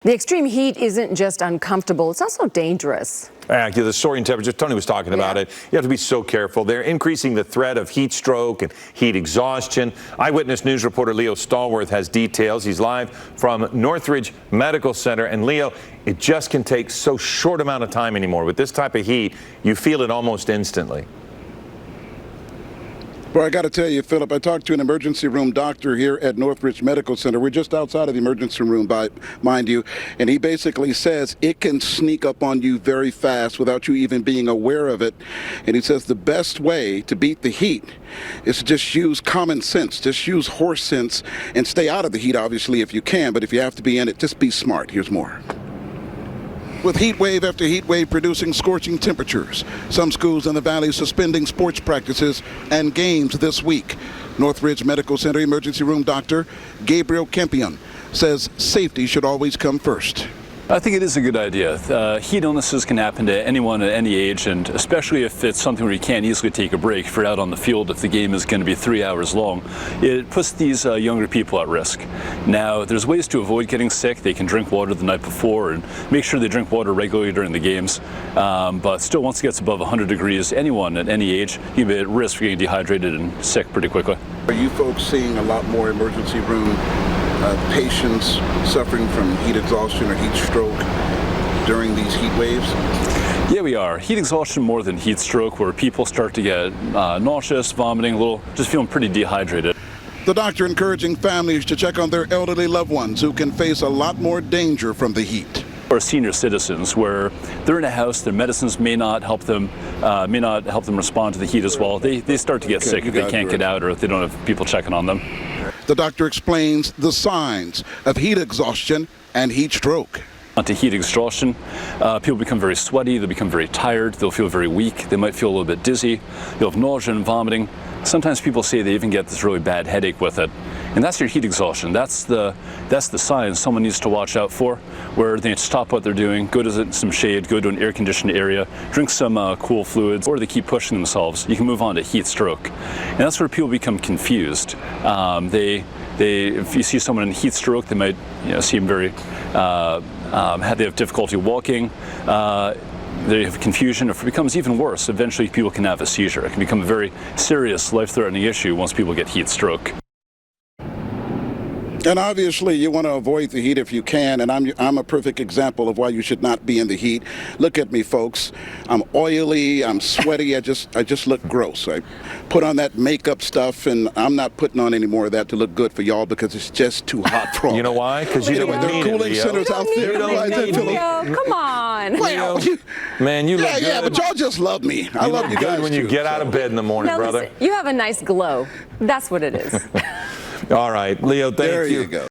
The extreme heat isn't just uncomfortable, it's also dangerous. The soaring temperatures, Tony was talking about it. You have to be so careful. They're increasing the threat of heat stroke and heat exhaustion. Eyewitness News reporter Leo Stallworth has details. He's live from Northridge Medical Center. And Leo, it just can take so short amount of time anymore. With this type of heat, you feel it almost instantly. Well, I got to tell you, Philip, I talked to an emergency room doctor here at Northridge Medical Center. We're just outside of the emergency room, mind you, and he basically says it can sneak up on you very fast without you even being aware of it. And he says the best way to beat the heat is to just use common sense, just use horse sense, and stay out of the heat, obviously, if you can. But if you have to be in it, just be smart. Here's more. With heat wave after heat wave producing scorching temperatures, some schools in the valley suspending sports practices and games this week. Northridge Medical Center emergency room doctor Gabriel Campion says safety should always come first. I think it is a good idea. Heat illnesses can happen to anyone at any age, and especially if it's something where you can't easily take a break. If you're out on the field, if the game is going to be 3 hours long, it puts these younger people at risk. Now, there's ways to avoid getting sick. They can drink water the night before and make sure they drink water regularly during the games. But still, once it gets above 100 degrees, anyone at any age, you can be at risk for getting dehydrated and sick pretty quickly. Are you folks seeing a lot more emergency room patients suffering from heat exhaustion or heat stroke during these heat waves? Yeah, we are. Heat exhaustion more than heat stroke, where people start to get nauseous, vomiting, just feeling pretty dehydrated. The doctor encouraging families to check on their elderly loved ones who can face a lot more danger from the heat. Or senior citizens, where they're in a house, their medicines may not help them respond to the heat as well. They start to get sick if they can't get out or if they don't have people checking on them. The doctor explains the signs of heat exhaustion and heat stroke. To heat exhaustion, people become very sweaty, they'll become very tired, they'll feel very weak, they might feel a little bit dizzy, you'll have nausea and vomiting. Sometimes people say they even get this really bad headache with it. And that's your heat exhaustion. That's the sign someone needs to watch out for, where they stop what they're doing, go to some shade, go to an air-conditioned area, drink some cool fluids, or they keep pushing themselves. You can move on to heat stroke. And that's where people become confused. If you see someone in heat stroke, they might seem very, they have difficulty walking. They have confusion. If it becomes even worse, eventually people can have a seizure. It can become a very serious, life-threatening issue once people get heat stroke. And obviously you want to avoid the heat if you can, and I'm a perfect example of why you should not be in the heat. Look at me, folks. I'm oily, I'm sweaty, I just look gross. I put on that makeup stuff, and I'm not putting on any more of that to look good for y'all because it's just too hot for all. You know why? Because you don't there are cooling centers out there. Come on. Well, man, you look good. Yeah, but y'all just love me. I love you guys when you get out of bed in the morning, brother. Listen, you have a nice glow. That's what it is. All right, Leo, thank you. There you go.